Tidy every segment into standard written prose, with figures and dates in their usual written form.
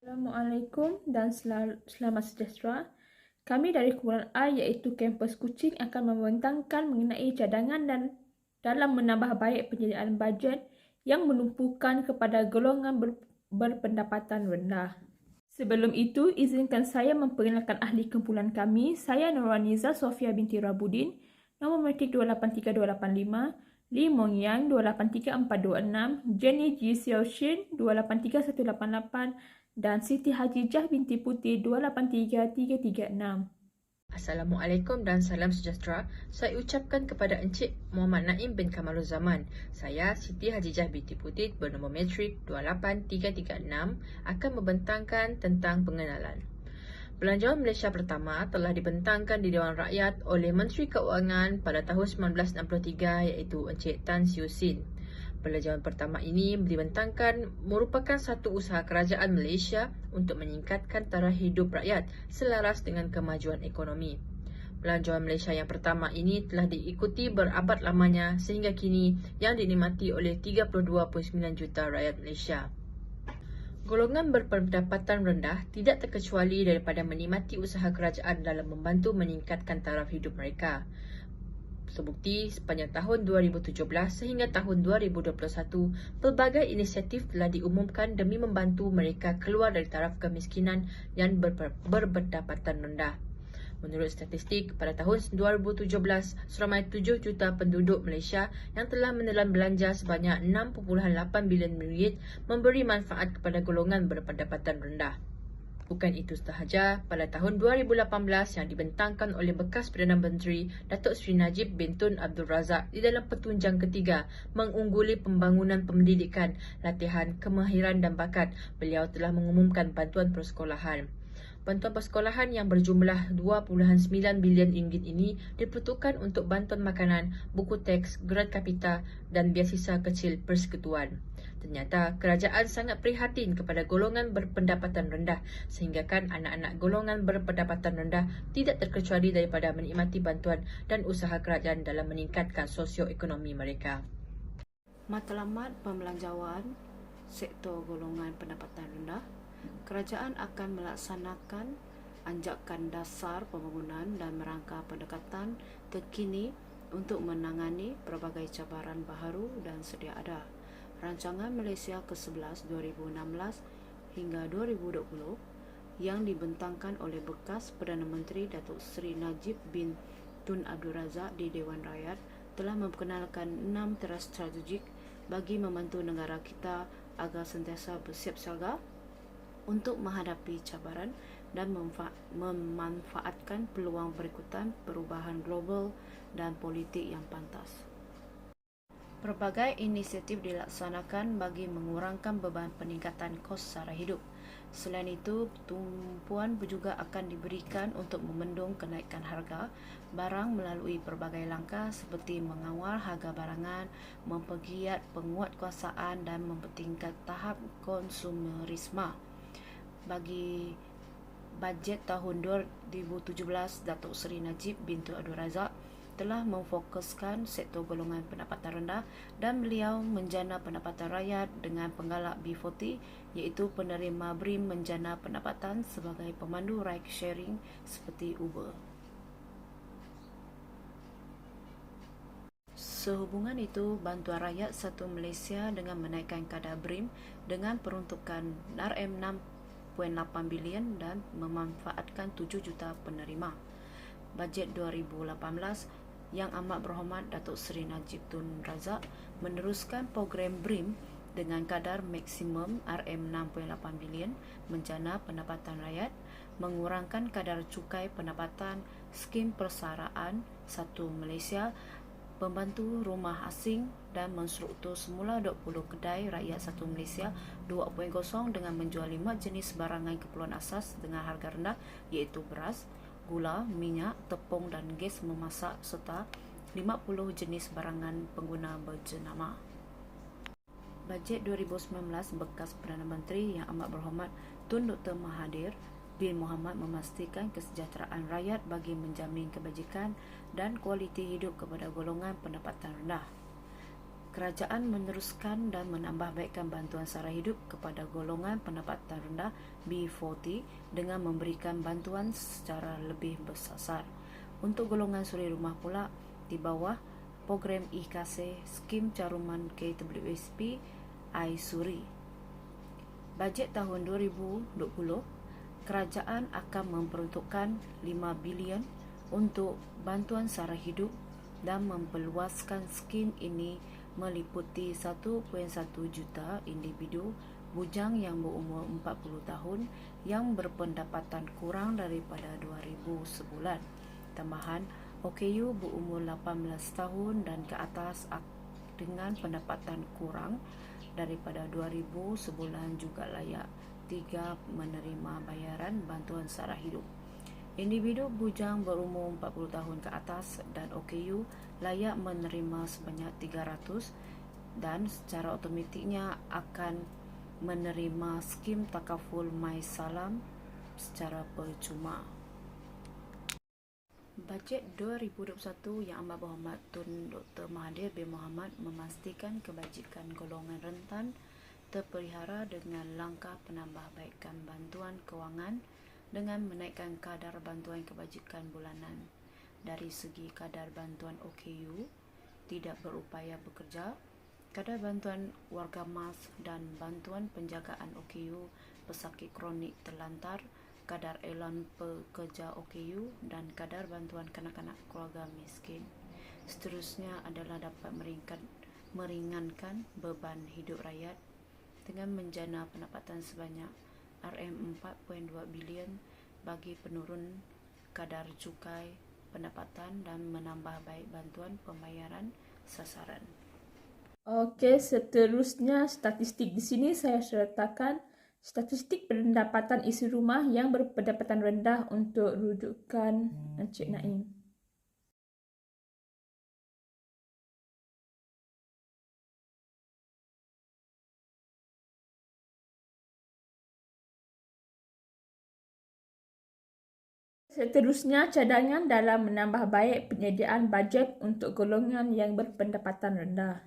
Assalamualaikum dan selamat sejahtera. Kami dari kumpulan A iaitu Kampus Kuching akan membentangkan mengenai cadangan dan dalam menambah baik penyediaan bajet yang menumpukan kepada golongan berpendapatan rendah. Sebelum itu, izinkan saya memperkenalkan ahli kumpulan kami. Saya Nuraniza Sofia binti Rabudin, nombor metrik 283285, Lee Mong Yang 283426, Jenny Ji Xiaoxin 283188 dan Siti Hajijah binti Putih 283336. Assalamualaikum dan salam sejahtera. Saya ucapkan kepada Encik Muhammad Naim bin Kamaluzaman. Saya Siti Hajijah binti Putih bernombor metrik 28336 akan membentangkan tentang pengenalan. Belanjawan Malaysia pertama telah dibentangkan di Dewan Rakyat oleh Menteri Keuangan pada tahun 1963 iaitu Encik Tan Siew Sin. Belanjawan pertama ini dibentangkan merupakan satu usaha kerajaan Malaysia untuk meningkatkan taraf hidup rakyat selaras dengan kemajuan ekonomi. Belanjawan Malaysia yang pertama ini telah diikuti berabad lamanya sehingga kini yang dinikmati oleh 32.9 juta rakyat Malaysia. Golongan berpendapatan rendah tidak terkecuali daripada menikmati usaha kerajaan dalam membantu meningkatkan taraf hidup mereka. Terbukti sepanjang tahun 2017 sehingga tahun 2021, pelbagai inisiatif telah diumumkan demi membantu mereka keluar dari taraf kemiskinan yang berpendapatan rendah. Menurut statistik, pada tahun 2017, seramai 7 juta penduduk Malaysia yang telah menelan belanja sebanyak 6.8 bilion ringgit memberi manfaat kepada golongan berpendapatan rendah. Bukan itu sahaja, pada tahun 2018 yang dibentangkan oleh bekas Perdana Menteri Datuk Seri Najib bin Tun Abdul Razak di dalam petunjang ketiga mengungguli pembangunan pendidikan, latihan, kemahiran dan bakat, beliau telah mengumumkan bantuan persekolahan. Bantuan persekolahan yang berjumlah 2.9 bilion ringgit ini diperuntukkan untuk bantuan makanan, buku teks, geran kapita dan biasiswa kecil persekutuan. Ternyata kerajaan sangat prihatin kepada golongan berpendapatan rendah sehinggakan anak-anak golongan berpendapatan rendah tidak terkecuali daripada menikmati bantuan dan usaha kerajaan dalam meningkatkan sosioekonomi mereka. Matlamat pembelanjawan sektor golongan pendapatan rendah, kerajaan akan melaksanakan anjakan dasar pembangunan dan merangka pendekatan terkini untuk menangani pelbagai cabaran baharu dan sedia ada. Rancangan Malaysia ke-11 2016 hingga 2020 yang dibentangkan oleh bekas Perdana Menteri Datuk Seri Najib bin Tun Abdul Razak di Dewan Rakyat telah memperkenalkan 6 teras strategik bagi membantu negara kita agar sentiasa bersiap siaga untuk menghadapi cabaran dan memanfaatkan peluang berikutan perubahan global dan politik yang pantas. Pelbagai inisiatif dilaksanakan bagi mengurangkan beban peningkatan kos sara hidup. Selain itu, tumpuan juga akan diberikan untuk memendung kenaikan harga barang melalui pelbagai langkah seperti mengawal harga barangan, mempergiat penguatkuasaan dan mempertingkat tahap konsumerisme. Bagi bajet tahun 2017, Datuk Seri Najib bin Tun Abdul Razak telah memfokuskan sektor golongan pendapatan rendah dan beliau menjana pendapatan rakyat dengan penggalak B40 iaitu penerima BRIM menjana pendapatan sebagai pemandu ride sharing seperti Uber. Sehubungan itu, bantuan rakyat satu Malaysia dengan menaikkan kadar BRIM dengan peruntukan RM6.8 bilion dan memanfaatkan 7 juta penerima. Bajet 2018 Yang Amat Berhormat Datuk Seri Najib Tun Razak meneruskan program BRIM dengan kadar maksimum RM6.8 bilion menjana pendapatan rakyat, mengurangkan kadar cukai pendapatan, skim persaraan satu Malaysia, pembantu rumah asing dan menstruktur semula 20 kedai rakyat satu Malaysia 2.0 dengan menjual 5 jenis barangan keperluan asas dengan harga rendah iaitu beras, gula, minyak, tepung dan gas memasak serta 50 jenis barangan pengguna berjenama. Bajet 2019 bekas Perdana Menteri Yang Amat Berhormat Tun Dr. Mahathir bin Mohamad memastikan kesejahteraan rakyat bagi menjamin kebajikan dan kualiti hidup kepada golongan pendapatan rendah. kerajaan meneruskan dan menambahbaikkan bantuan sara hidup kepada golongan pendapatan rendah B40 dengan memberikan bantuan secara lebih bersasar. Untuk golongan suri rumah pula, di bawah program e-Kasih Skim Caruman KWSP iSuri. Bajet tahun 2020, kerajaan akan memperuntukkan 5 bilion untuk bantuan sara hidup dan memperluaskan skim ini meliputi 1.1 juta individu bujang yang berumur 40 tahun yang berpendapatan kurang daripada 2,000 sebulan. Tambahan, OKU berumur 18 tahun dan ke atas dengan pendapatan kurang daripada 2,000 sebulan juga layak 3 menerima bayaran bantuan sara hidup. Individu bujang berumur 40 tahun ke atas dan OKU layak menerima sebanyak 300 dan secara otomatiknya akan menerima skim takaful MySalam secara percuma. Bajet 2021 Yang Amat Berhormat Tun Dr. Mahathir bin Mohamad memastikan kebajikan golongan rentan terpelihara dengan langkah penambahbaikan bantuan kewangan dengan menaikkan kadar bantuan kebajikan bulanan. Dari segi kadar bantuan OKU tidak berupaya bekerja, kadar bantuan warga mas dan bantuan penjagaan OKU pesakit kronik terlantar, kadar elan pekerja OKU dan kadar bantuan kanak-kanak keluarga miskin. Seterusnya adalah dapat meringankan beban hidup rakyat dengan menjana pendapatan sebanyak RM4.2 bilion bagi penurun kadar cukai pendapatan dan menambah baik bantuan pembayaran sasaran. Okey, seterusnya statistik di sini saya sertakan statistik pendapatan isi rumah yang berpendapatan rendah untuk rujukan Encik Naim. Seterusnya, cadangan dalam menambah baik penyediaan bajet untuk golongan yang berpendapatan rendah.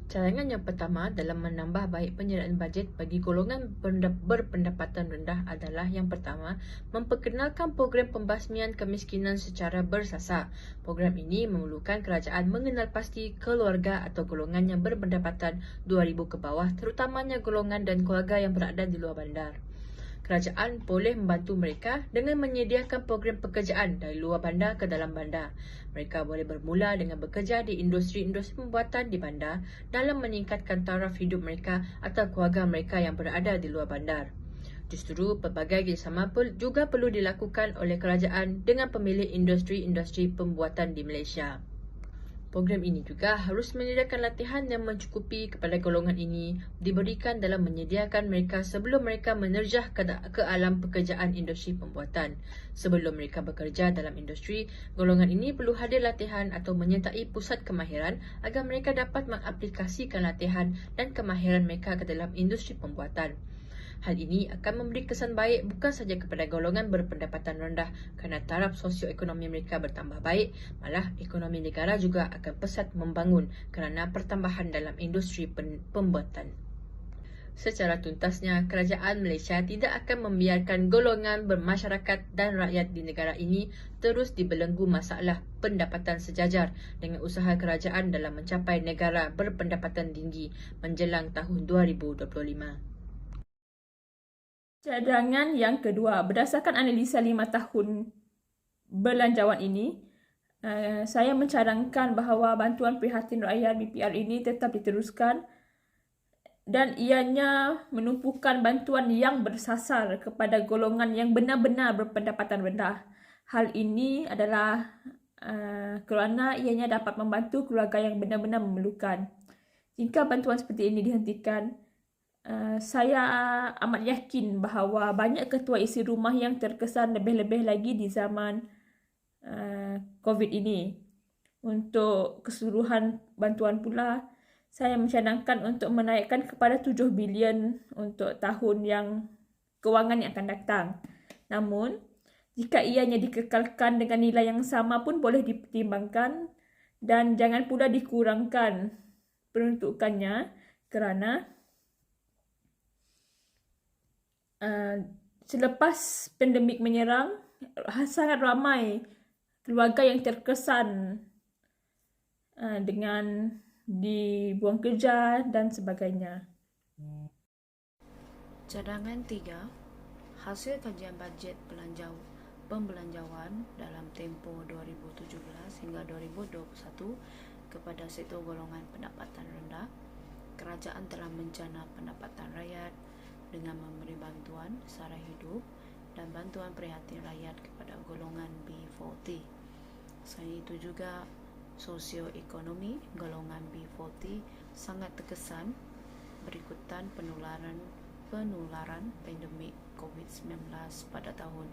Cadangan yang pertama dalam menambah baik penyediaan bajet bagi golongan berpendapatan rendah adalah yang pertama, memperkenalkan program pembasmian kemiskinan secara bersasar. Program ini memerlukan kerajaan mengenal pasti keluarga atau golongan yang berpendapatan 2,000 ke bawah, terutamanya golongan dan keluarga yang berada di luar bandar. Kerajaan boleh membantu mereka dengan menyediakan program pekerjaan dari luar bandar ke dalam bandar. Mereka boleh bermula dengan bekerja di industri-industri pembuatan di bandar dalam meningkatkan taraf hidup mereka atau keluarga mereka yang berada di luar bandar. Justru, pelbagai kerjasama juga perlu dilakukan oleh kerajaan dengan pemilik industri-industri pembuatan di Malaysia. Program ini juga harus menyediakan latihan yang mencukupi kepada golongan ini diberikan dalam menyediakan mereka sebelum mereka menerjah ke alam pekerjaan industri pembuatan. Sebelum mereka bekerja dalam industri, golongan ini perlu hadir latihan atau menyertai pusat kemahiran agar mereka dapat mengaplikasikan latihan dan kemahiran mereka ke dalam industri pembuatan. Hal ini akan memberi kesan baik bukan sahaja kepada golongan berpendapatan rendah kerana taraf sosioekonomi mereka bertambah baik, malah ekonomi negara juga akan pesat membangun kerana pertambahan dalam industri pembuatan. Secara tuntasnya, kerajaan Malaysia tidak akan membiarkan golongan bermasyarakat dan rakyat di negara ini terus dibelenggu masalah pendapatan sejajar dengan usaha kerajaan dalam mencapai negara berpendapatan tinggi menjelang tahun 2025. Cadangan yang kedua, berdasarkan analisa 5 tahun belanjawan ini, saya mencadangkan bahawa bantuan prihatin rakyat BPR ini tetap diteruskan dan ianya menumpukan bantuan yang bersasar kepada golongan yang benar-benar berpendapatan rendah. Hal ini adalah kerana ianya dapat membantu keluarga yang benar-benar memerlukan. Jika bantuan seperti ini dihentikan, saya amat yakin bahawa banyak ketua isi rumah yang terkesan lebih-lebih lagi di zaman COVID ini. Untuk keseluruhan bantuan pula, saya mencadangkan untuk menaikkan kepada 7 bilion untuk tahun yang kewangan yang akan datang. Namun, jika ianya dikekalkan dengan nilai yang sama pun boleh dipertimbangkan dan jangan pula dikurangkan peruntukannya kerana selepas pandemik menyerang, sangat ramai keluarga yang terkesan dengan dibuang kerja dan sebagainya. Cadangan 3. Hasil kajian bajet pembelanjawan dalam tempoh 2017 hingga 2021 kepada sektor golongan pendapatan rendah, kerajaan telah menjana pendapatan rakyat dengan memberi bantuan sara hidup dan bantuan prihatin rakyat kepada golongan B40. Selain itu juga, sosioekonomi golongan B40 sangat terkesan berikutan penularan pandemik COVID-19 pada tahun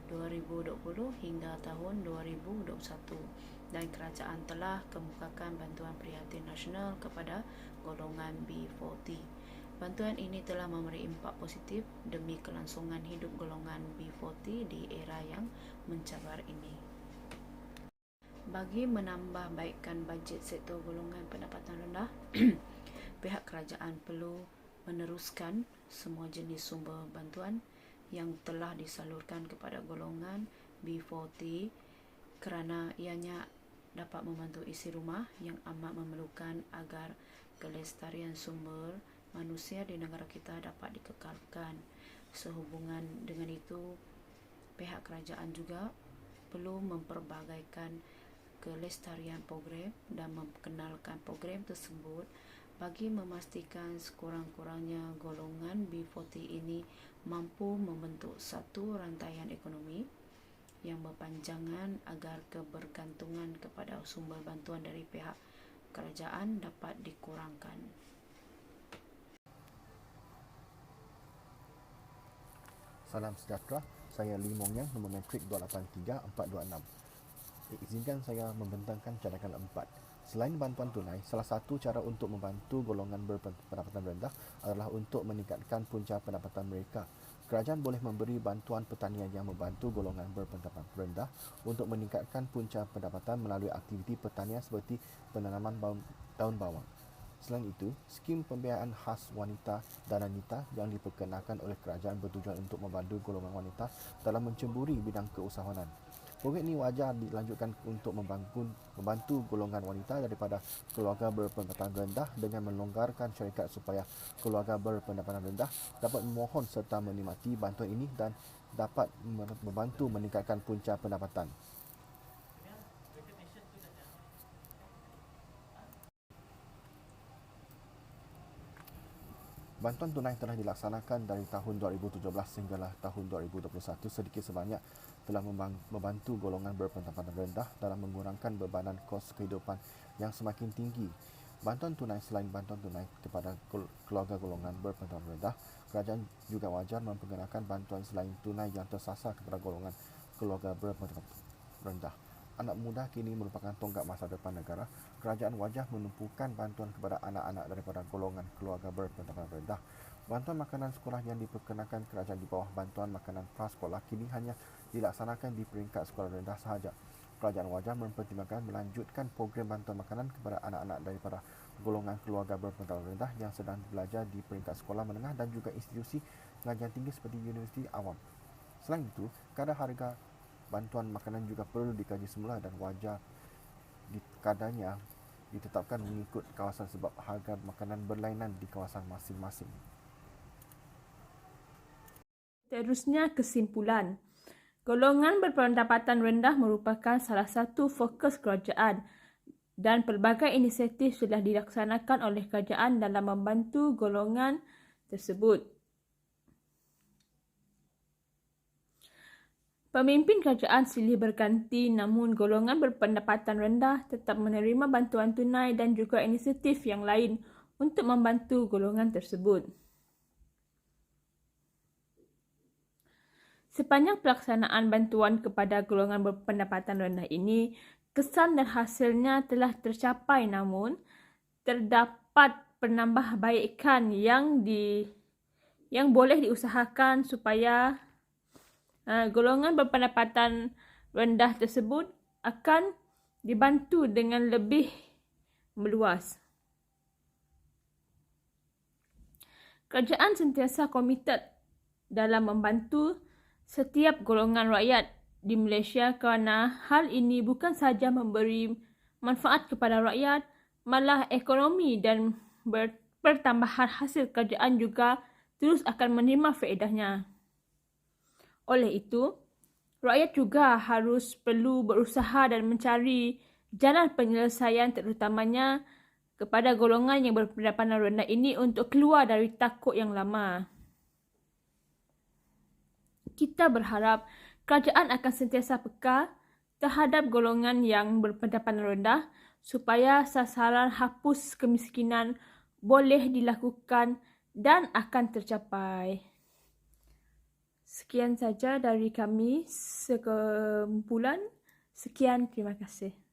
2020 hingga tahun 2021 dan kerajaan telah kemukakan bantuan prihatin nasional kepada golongan B40. Bantuan ini telah memberi impak positif demi kelangsungan hidup golongan B40 di era yang mencabar ini. Bagi menambah baikkan bajet sektor golongan pendapatan rendah, pihak kerajaan perlu meneruskan semua jenis sumber bantuan yang telah disalurkan kepada golongan B40 kerana ianya dapat membantu isi rumah yang amat memerlukan agar kelestarian sumber manusia di negara kita dapat dikekalkan. Sehubungan dengan itu, pihak kerajaan juga perlu memperbagaikan kelestarian program dan memperkenalkan program tersebut bagi memastikan sekurang-kurangnya golongan B40 ini mampu membentuk satu rantaian ekonomi yang berpanjangan agar kebergantungan kepada sumber bantuan dari pihak kerajaan dapat dikurangkan. Salam sejahtera, saya Lee Mong Yang, nombor metrik 283426. Izinkan saya membentangkan cadangan 4. Selain bantuan tunai, salah satu cara untuk membantu golongan berpendapatan rendah adalah untuk meningkatkan punca pendapatan mereka. Kerajaan boleh memberi bantuan pertanian yang membantu golongan berpendapatan rendah untuk meningkatkan punca pendapatan melalui aktiviti pertanian seperti penanaman daun bawang. Selain itu, skim pembiayaan khas wanita dan Anita yang diperkenalkan oleh kerajaan bertujuan untuk membantu golongan wanita dalam menceburi bidang keusahawanan. Program ini wajar dilanjutkan untuk membantu golongan wanita daripada keluarga berpendapatan rendah dengan melonggarkan syarikat supaya keluarga berpendapatan rendah dapat memohon serta menikmati bantuan ini dan dapat membantu meningkatkan punca pendapatan. Bantuan tunai telah dilaksanakan dari tahun 2017 sehinggalah tahun 2021 sedikit sebanyak telah membantu golongan berpendapatan rendah dalam mengurangkan bebanan kos kehidupan yang semakin tinggi. Bantuan tunai selain bantuan tunai kepada keluarga golongan berpendapatan rendah, kerajaan juga wajar memperkenalkan bantuan selain tunai yang tersasar kepada golongan keluarga berpendapatan rendah. Anak muda kini merupakan tonggak masa depan negara. Kerajaan wajar menumpukan bantuan kepada anak-anak daripada golongan keluarga berpendapatan rendah. Bantuan makanan sekolah yang diperkenalkan kerajaan di bawah bantuan makanan prasekolah kini hanya dilaksanakan di peringkat sekolah rendah sahaja. Kerajaan wajar mempertimbangkan melanjutkan program bantuan makanan kepada anak-anak daripada golongan keluarga berpendapatan rendah yang sedang belajar di peringkat sekolah menengah dan juga institusi pengajian tinggi seperti universiti awam. Selain itu, kadar harga bantuan makanan juga perlu dikaji semula dan wajar kadarnya ditetapkan mengikut kawasan sebab harga makanan berlainan di kawasan masing-masing. Seterusnya, kesimpulan. Golongan berpendapatan rendah merupakan salah satu fokus kerajaan dan pelbagai inisiatif sudah dilaksanakan oleh kerajaan dalam membantu golongan tersebut. Pemimpin kerajaan silih berganti namun golongan berpendapatan rendah tetap menerima bantuan tunai dan juga inisiatif yang lain untuk membantu golongan tersebut. Sepanjang pelaksanaan bantuan kepada golongan berpendapatan rendah ini, kesan dan hasilnya telah tercapai namun terdapat penambahbaikan yang boleh diusahakan supaya golongan berpendapatan rendah tersebut akan dibantu dengan lebih meluas. Kerajaan sentiasa komited dalam membantu setiap golongan rakyat di Malaysia kerana hal ini bukan sahaja memberi manfaat kepada rakyat, malah ekonomi dan pertambahan hasil kerajaan juga terus akan menerima faedahnya. Oleh itu, rakyat juga perlu berusaha dan mencari jalan penyelesaian terutamanya kepada golongan yang berpendapatan rendah ini untuk keluar dari takut yang lama. Kita berharap kerajaan akan sentiasa peka terhadap golongan yang berpendapatan rendah supaya sasaran hapus kemiskinan boleh dilakukan dan akan tercapai. Sekian saja dari kami sekumpulan. Sekian, terima kasih.